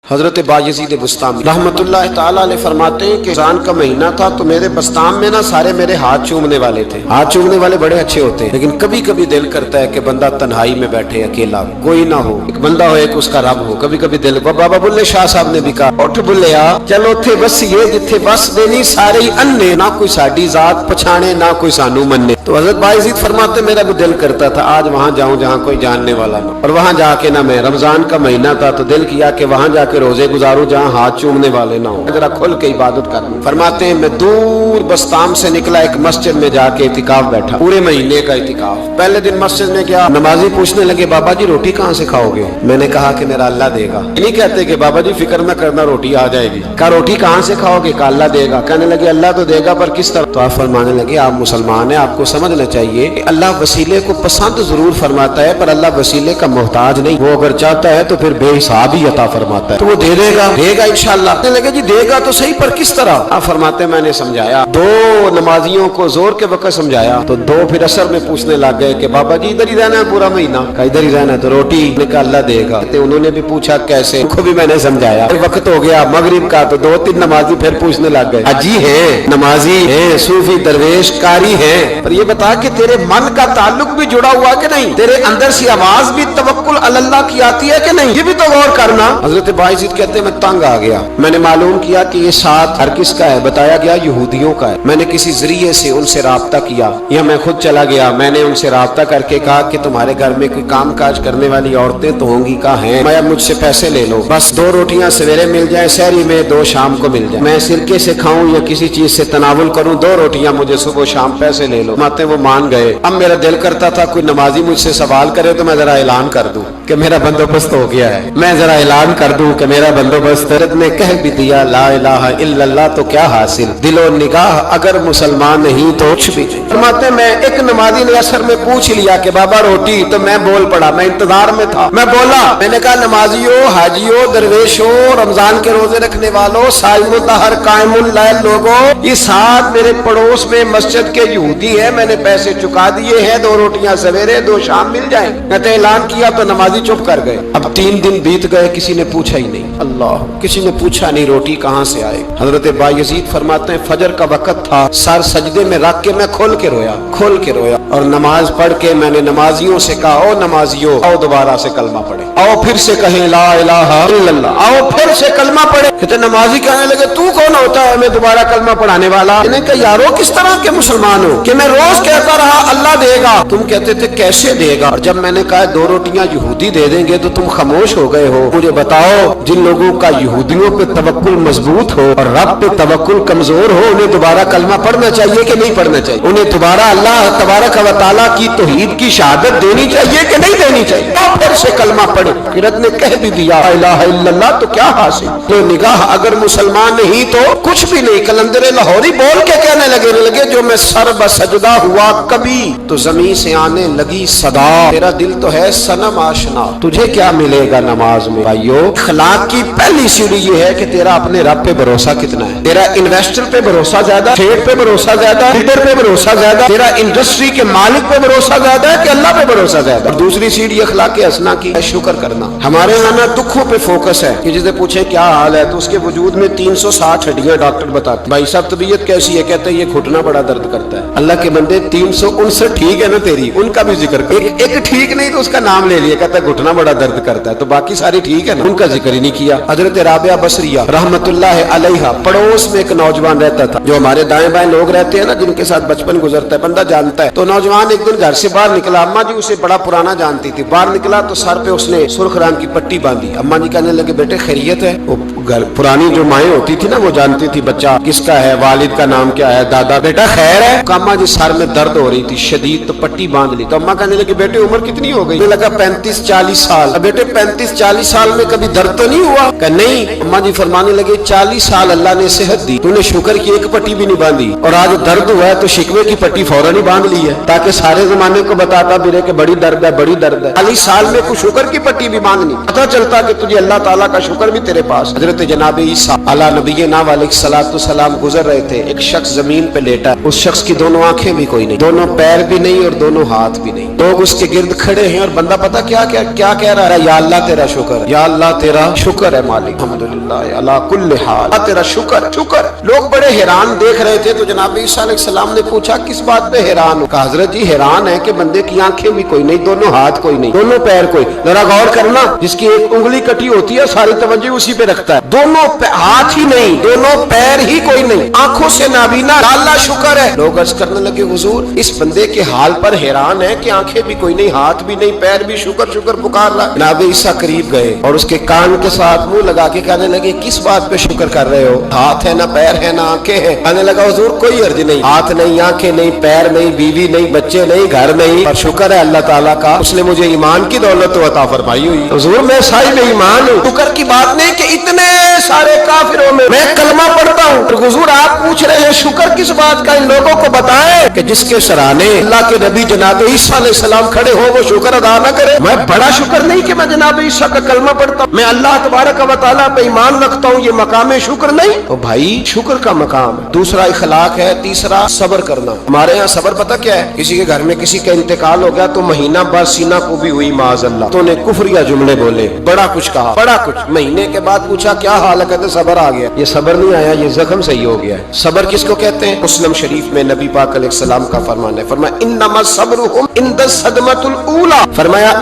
حضرت بایزید بسطامی رحمت اللہ تعالیٰ علیہ فرماتے ہیں کہ رمضان کا مہینہ تھا تو میرے بسطام میں نا سارے میرے ہاتھ چومنے والے تھے. ہاتھ چومنے والے بڑے اچھے ہوتے ہیں، لیکن کبھی کبھی دل کرتا ہے کہ بندہ تنہائی میں بیٹھے اکیلا، کوئی نہ ہو، ایک بندہ ہو، ایک اس کا رب ہو. کبھی کبھی دل بابا بلے شاہ صاحب نے بھی کہا اٹھ بلیا چلو تھے بس یہ جتھے بس دینی سارے ہی انے، نہ کوئی ساڈی ذات پچھانے نہ کوئی سانو مننے. تو حضرت بایزید فرماتے میرا بھی دل کرتا تھا آج وہاں جاؤں جہاں کوئی جاننے والا نہ، اور وہاں جا کے نہ میں رمضان کا مہینہ تھا تو دل کیا کہ وہاں جا کے روزے گزاروں جہاں ہاتھ چومنے والے نہ ہوں، ذرا کھل کے عبادت کروں. فرماتے ہیں میں دور بسطام سے نکلا، ایک مسجد میں جا کے اعتکاف بیٹھا، پورے مہینے کا اعتکاف. پہلے دن مسجد میں گیا، نمازی پوچھنے لگے بابا جی روٹی کہاں سے کھاؤ گے؟ میں نے کہا کہ میرا اللہ دے گا. نہیں کہتے کہ بابا جی فکر نہ کرنا روٹی آ جائے گی. کہا روٹی کہاں سے کھاؤ گے؟ کہا اللہ دے گا. کہنے لگے اللہ تو دے گا پر کس طرح؟ تو آپ فرمانے لگے آپ مسلمان ہیں، آپ کو سمجھنا چاہیے کہ اللہ وسیلے کو پسند ضرور فرماتا ہے پر اللہ وسیلے کا محتاج نہیں. وہ اگر چاہتا ہے تو پھر بے حساب ہی عطا فرماتا ہے، تو وہ دے گا انشاءاللہ. کہنے لگے جی دے گا تو صحیح پر کس طرح؟ آپ فرماتے ہیں میں نے سمجھایا، دو نمازیوں کو زور کے وقت سمجھایا تو دو پھر اثر میں پوچھنے لگ گئے کہ بابا جی ادھر ہی رہنا ہے پورا مہینہ؟ کہا ادھر ہی رہنا ہے. تو روٹی نے کہا اللہ دے گا. انہوں نے بھی پوچھا کیسے؟ ان کو بھی میں نے سمجھایا. وقت ہو گیا مغرب کا تو دو تین نمازی پھر پوچھنے لگ گئے حجی ہے، نمازی ہے، صوفی درویش قاری ہے، پر یہ بتا کہ تیرے من کا تعلق بھی جڑا ہوا کہ نہیں؟ تیرے اندر سے آواز بھی توکل علی اللہ کی آتی ہے کہ نہیں؟ یہ بھی تو غور کرنا. حضرت بایزید کہتے ہیں میں تنگ آ گیا. میں نے معلوم کیا کہ یہ ساتھ ہر کس کا ہے؟ بتایا گیا یہودیوں کا ہے. میں نے کسی ذریعے سے ان سے رابطہ کیا یا میں خود چلا گیا. میں نے ان سے رابطہ کر کے کہا کہ تمہارے گھر میں کوئی کام کاج کرنے والی عورتیں تو ہوں گی؟ کہا ہیں. میں مجھ سے پیسے لے لو، بس 2 روٹیاں سویرے مل جائیں سحری میں، 2 شام کو مل جائیں. میں سرکے سے کھاؤں یا کسی چیز سے تناول کروں، 2 روٹیاں مجھے صبح شام پیسے لے لو. ماتے وہ مان گئے. اب میرا دل کرتا تھا کوئی نمازی مجھ سے سوال کرے تو میں ذرا اعلان کر دوں کہ میرا بندوبست ہو گیا ہے، میں ذرا اعلان کر دوں کہ میرا بندوبست. حضرت نے کہہ بھی دیا لا الہ الا اللہ تو کیا حاصل، دل و نگاہ اگر مسلمان نہیں تو کچھ بھی نہیں. فرماتے میں ایک نمازی نے اثر میں پوچھ لیا کہ بابا روٹی، تو میں بول پڑا، میں انتظار میں تھا. میں بولا، میں نے کہا نمازیوں، حاجیوں، درویشوں، رمضان کے روزے رکھنے والوں، صائم الدہر قائم اللیل لوگوں، یہ ساتھ میرے پڑوس میں مسجد کے یہودی ہیں، میں نے پیسے چکا دیے ہیں، 2 روٹیاں سویرے 2 شام مل جائیں. میں نے اعلان کیا تو نمازی چپ کر گئے. اب 3 دن بیت گئے، کسی نے پوچھا ہی نہیں. اللہ، کسی نے پوچھا نہیں روٹی کہاں سے آئے. حضرت بایزید فرماتے ہیں فجر کا وقت تھا، سر سجدے میں رکھ کے میں کھول کے رویا اور نماز پڑھ کے میں نے نمازیوں سے کہا او نمازیوں آؤ دوبارہ سے کلمہ پڑھے، آؤ پھر سے کہیں لا الہ الا اللہ، آؤ پھر سے کلمہ پڑھے. کہتے نمازی کہنے لگے تو کون ہوتا ہے میں دوبارہ کلمہ پڑھانے والا؟ انہیں کہا یارو کس طرح کے مسلمان ہو کہ میں روز کہتا رہا اللہ دے گا، تم کہتے تھے کیسے دے گا، اور جب میں نے کہا 2 روٹیاں یہودی دے دیں گے تو تم خاموش ہو گئے ہو. مجھے بتاؤ جن لوگوں کا یہودیوں پہ توکل مضبوط ہو اور رب پہ توکل کمزور ہو انہیں دوبارہ کلمہ پڑھنا چاہیے کہ نہیں پڑھنا چاہیے؟ انہیں دوبارہ اللہ تبارک و تعالیٰ کی توحید کی شہادت دینی چاہیے کہ نہیں دینی چاہیے؟ پھر سے کلمہ پڑھے. قرت نے کہہ بھی دیا لا الہ الا اللہ تو کیا حاصل، تو نگاہ اگر مسلمان نہیں تو کچھ بھی نہیں. کلندر لاہوری بول کے کہنے لگے جو میں سر بسجدہ ہوا کبھی تو زمین سے آنے لگی صدا، تیرا دل تو ہے صنم آشنا، تجھے کیا ملے گا نماز میں؟ بھائیو اخلاق کی پہلی سیڑھی یہ ہے کہ تیرا اپنے رب پہ بھروسہ کتنا ہے. تیرا انویسٹر پہ بھروسہ زیادہ، ٹریڈ پہ بھروسہ زیادہ، لیڈر پہ بھروسہ زیادہ، تیرا انڈسٹری کے مالک پہ بھروسہ زیادہ ہے کہ اللہ پہ بھروسہ زیادہ؟ اور دوسری سیڑھی اخلاق حسنہ کی ہے شکر کرنا. ہمارے یہاں نا دکھوں پہ فوکس ہے کہ جسے پوچھے کیا حال ہے تو اس کے وجود میں 360 ہڈیاں ڈاکٹر بتاتے بھائی صاحب طبیعت کیسی ہے؟ کہتے ہیں یہ گھٹنا بڑا درد کرتا ہے. اللہ کے بندے 359 ٹھیک ہے نا تیری، ان کا بھی ذکر کر. ایک ٹھیک نہیں تو اس کا نام لے لیا، کہتا ہے گھٹنا بڑا درد کرتا ہے، تو باقی ساری ٹھیک ہے نا، ان کا ذکر ہی نہیں کیا. حضرت رابعہ بصریہ رحمت اللہ علیہا پڑوس میں ایک نوجوان رہتا تھا، جو ہمارے دائیں بائیں لوگ رہتے ہیں نا جن کے ساتھ بچپن گزرتا ہے بندہ جانتا ہے. تو نوجوان ایک دن گھر سے باہر نکلا، اماں جی اسے بڑا پرانا جانتی تھی. باہر نکلا تو سر پہ اس نے سرخ رنگ کی پٹی باندھی. اماں جی کہنے لگے بیٹے خیریت ہے؟ وہ گھر پرانی جو مائیں ہوتی تھی نا وہ جانتی تھی بچہ کس کا ہے، والد کا نام کیا ہے، دادا، بیٹا خیر ہے؟ اماں جی سر میں درد ہو رہی تھی شدید، تو پٹی باندھ لی. تو اماں کہنے لگی بیٹے عمر کتنی ہو گئی؟ لگا 35-40 سال. بیٹے 35-40 سال میں کبھی درد تو نہیں ہوا؟ کہ نہیں. اماں جی فرمانے لگے 40 سال اللہ نے صحت دی، تو نے شکر کی ایک پٹی بھی نہیں باندھی، اور آج درد ہوا ہے تو شکوے کی پٹی فوراً ہی باندھ لی ہے تاکہ سارے زمانے کو بتاتا پھرے کہ بڑی درد ہے بڑی درد ہے. 40 سال میں کوئی شکر کی پٹی بھی باندھنی، پتہ چلتا کہ تجھے اللہ تعالیٰ کا شکر بھی تیرے پاس. حضرت حضرت جناب عیسیٰ علی نبینا علیہ گزر رہے تھے، ایک شخص زمین پہ لیٹا ہے، اس شخص کی دونوں آنکھیں بھی کوئی نہیں، دونوں پیر بھی نہیں اور دونوں ہاتھ بھی نہیں، لوگ اس کے گرد کھڑے ہیں اور بندہ پتہ کیا کہہ رہا ہے، یا اللہ تیرا شکر ہے، یا اللہ تیرا شکر ہے مالک، الحمدللہ علی کل حال، تیرا شکر ہے۔ لوگ بڑے حیران دیکھ رہے تھے، تو جناب عیسیٰ علیہ السلام نے پوچھا کس بات پہ حیران ہو؟ کہا حضرت جی حیران ہے کہ بندے کی آنکھیں بھی کوئی نہیں، دونوں ہاتھ کوئی نہیں، دونوں پیر کوئی، ذرا غور کرنا، جس کی ایک انگلی کٹی ہوتی ہے ساری توجہ اسی پہ رکھتا ہے، دونوں ہاتھ ہی نہیں، دونوں پیر ہی کوئی نہیں، آنکھوں سے نابینا، اللہ شکر ہے۔ لوگ عرض کرنے لگے حضور اس بندے کے حال پر حیران ہے کہ آنکھیں بھی کوئی نہیں، ہاتھ بھی نہیں، پیر بھی، شکر پکار رہا۔ جناب عیسیٰ قریب گئے اور اس کے کان کے ساتھ منہ لگا کے کہنے لگے کس بات پہ شکر کر رہے ہو؟ ہاتھ ہے نہ پیر ہے نہ آنکھیں ہیں۔ کہنے لگا حضور کوئی عرض نہیں، ہاتھ نہیں، آنکھیں نہیں، پیر نہیں، بیوی نہیں، بچے نہیں، گھر نہیں، اور شکر ہے اللہ تعالیٰ کا، اس نے مجھے ایمان کی دولت عطا فرمائی ہوئی۔ حضور میں صاحب ایمان ہوں، شکر کی بات نہیں کہ اتنے سارے کافروں میں کلمہ پڑھتا ہوں۔ حضور آپ پوچھ رہے ہیں شکر کس بات کا، ان لوگوں کو بتائیں کہ جس کے سرانے اللہ کے نبی جناب عیسیٰ علیہ السلام کھڑے ہو وہ شکر ادا نہ کرے۔ میں بڑا شکر نہیں کہ میں جناب عیسیٰ کا کلمہ پڑھتا ہوں، میں اللہ تبارک و تعالیٰ پہ ایمان رکھتا ہوں، یہ مقام شکر نہیں؟ تو بھائی شکر کا مقام ہے، دوسرا اخلاق ہے، تیسرا صبر کرنا۔ ہمارے ہاں صبر پتہ کیا ہے؟ کسی کے گھر میں کسی کا انتقال ہو گیا تو مہینہ بعد سینہ کو بھی ہوئی معاذ اللہ، تو نے کفریہ جملے بولے، بڑا کچھ کہا، بڑا کچھ، مہینے کے بعد پوچھا کیا حال ہے، کہتے صبر آ گیا۔ یہ صبر نہیں آیا، یہ زخم صحیح ہو گیا ہے۔ صبر کس کو کہتے ہیں؟ مسلم شریف میں نبی پاک علیہ السلام کا فرمان ہے، فرمایا انما صبرهم عند الصدمۃ الاولى، فرمایا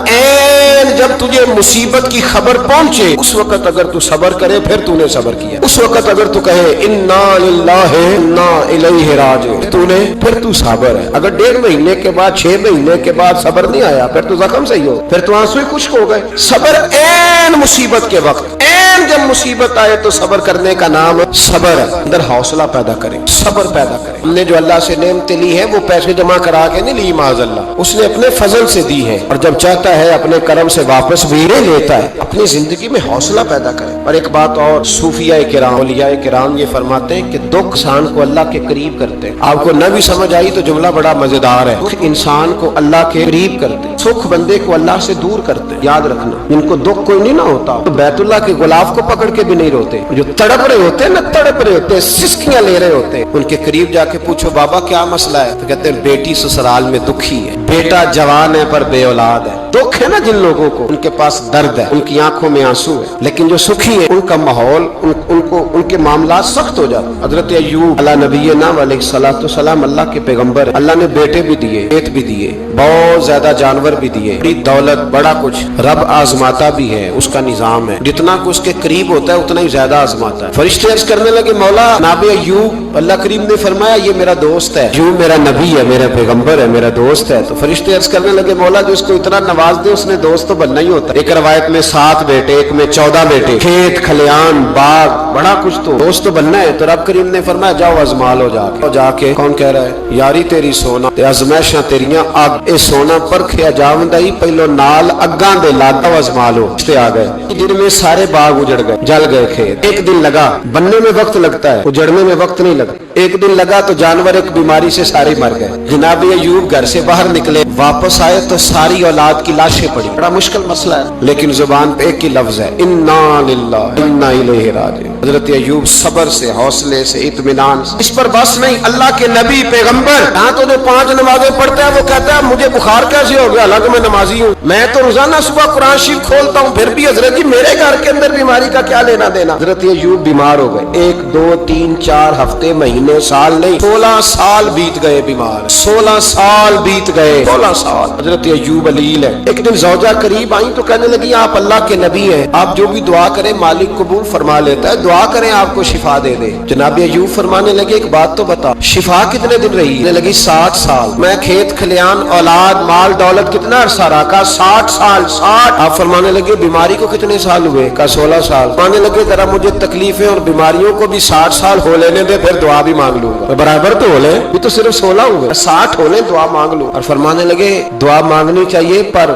جب تجھے مصیبت کی خبر پہنچے اس وقت اگر تو صبر کرے پھر تو نے صبر کیا، اس وقت اگر تو کہے انا للہ انا الیہ راجعون تو نے پھر تو صابر ہے۔ اگر 1.5 مہینے کے بعد 6 مہینے کے بعد صبر نہیں آیا پھر تو زخم صحیح ہو، پھر تو آنسو ہی خشک ہو گئے۔ صبر عین مصیبت کے وقت، عین جب مصیبت آئے تو صبر کرنے کا نام صبر ہے۔ اندر حوصلہ پیدا کریں، صبر پیدا کریں۔ ہم نے جو اللہ سے نعمتیں لی ہیں وہ پیسے جمع کرا کے نہیں لی معاذ اللہ، اس نے اپنے فضل سے دی ہے، اور جب چاہتا ہے اپنے کرم سے واپس بھی لیتا ہے۔ اپنی زندگی میں حوصلہ پیدا کریں۔ اور ایک بات اور، صوفیاء کرام، اولیاء کرام یہ فرماتے ہیں کہ دکھ انسان کو اللہ کے قریب کرتے ہیں۔ آپ کو نہ بھی سمجھ آئی تو جملہ بڑا مزیدار ہے، دکھ انسان کو اللہ کے قریب کرتے ہیں، سکھ بندے کو اللہ سے دور کرتے ہیں۔ یاد رکھنا، جن کو دکھ کوئی نہیں نہ ہوتا تو بیت اللہ کے غلاف کو پکڑ کے بھی نہیں روتے، جو تڑپ رہے ہوتے ہیں نا، تڑپ رہے ہوتے ہیں، سسکیاں لے رہے ہوتے ہیں، ان کے قریب جا کے پوچھو بابا کیا مسئلہ ہے، تو کہتے ہیں بیٹی سسرال میں دکھی ہے، بیٹا جوان ہے پر بے اولاد ہے۔ دکھ ہے نا جن لوگوں کو، ان کے پاس درد ہے، ان کی آنکھوں میں آنسو ہے، لیکن جو سکھی ہیں ان کا ماحول، ان کے معاملات سخت ہو جاتے۔ حضرت ایوب علی نبینا علیہ الصلوۃ والسلام اللہ کے پیغمبر، اللہ نے بیٹے بھی دیے، بیٹ بھی دیے، بہت زیادہ جانور بھی دیے، بڑی دولت، بڑا کچھ، رب آزماتا بھی ہے، اس کا نظام ہے، جتنا کہ اس کے قریب ہوتا ہے اتنا ہی زیادہ آزماتا ہے۔ فرشتے عرض کرنے لگے مولا جناب ایوب، اللہ کریم نے فرمایا یہ میرا دوست ہے، ایوب میرا نبی ہے، میرا پیغمبر ہے، میرا دوست ہے۔ تو فرشتے عرض کرنے لگے مولا جو اس کو اتنا نواز دے اس نے دوست تو بننا ہی ہوتا ہے۔ ایک روایت میں 7 بیٹے، ایک میں 14 بیٹے، کھیت کھلیان باغ بڑا کچھ، تو دوست تو بننا ہے۔ تو رب کریم نے فرمایا جاؤ ازما لو جا کے۔ کون کہہ رہا ہے؟ یاری تیری سونا تے ازمائشاں تیریاں اگ، اے سونا پرکھیا جاوندا ہی پہلو نال اگاں دے لاتا ازما لو۔ تے آ گئے، دن میں سارے باغ اجڑ گئے، جل گئے کھیت۔ ایک دن لگا، بننے میں وقت لگتا ہے، اجڑنے میں وقت نہیں لگتا۔ ایک دن لگا تو جانور ایک بیماری سے سارے مر گئے۔ جناب ایوب گھر سے باہر نکلے، واپس آئے تو ساری اولاد کی لاشیں پڑی۔ بڑا مشکل مسئلہ ہے، لیکن زبان پہ ایک ہی لفظ ہے انا للہ انا الیہ راجعون۔ حضرت ایوب صبر سے، حوصلے سے، اطمینان سے۔ اس پر بس نہیں، اللہ کے نبی پیغمبر ہاں تو جو 5 نمازیں پڑھتا ہے وہ کہتا ہے مجھے بخار کیسے ہو گیا، حالانکہ میں نمازی ہوں، میں تو روزانہ صبح قرآن شریف کھولتا ہوں، پھر بھی حضرت جی میرے گھر کے اندر بیماری کا کیا لینا دینا۔ حضرت ایوب بیمار ہو گئے، 1 2 3 4 ہفتے، مہینے، سال نہیں، 16 سال بیت گئے بیمار، 16 سال بیت گئے، 16 سال۔ حضرت ایوب علیل ہے۔ ایک دن زوجہ قریب آئیں تو کہنے لگی آپ اللہ کے نبی ہیں، آپ جو بھی دعا کریں مالک قبول فرما لیتا ہے، دعا کریں آپ کو شفا دے دے۔ جناب ایوب فرمانے لگے ایک بات تو بتا، شفا کتنے دن رہی؟ کہنے لگی 60 سال۔ میں کھیت کھلیان اولاد مال دولت کتنا عرصہ رہا؟ کہا 60 سال۔ 60۔ آپ فرمانے لگے بیماری کو کتنے سال ہوئے؟ کہا 16 سال۔ فرمانے لگے ذرا مجھے تکلیفیں اور بیماریوں کو بھی 60 سال ہو لینے دے، پھر دعا بھی مانگ لوں گا۔ برابر تو ہو لے، یہ تو صرف 16 ہوئے، 60 ہو لیں دعا مانگ لوں۔ اور فرمانے لگے دعا مانگنی چاہیے پر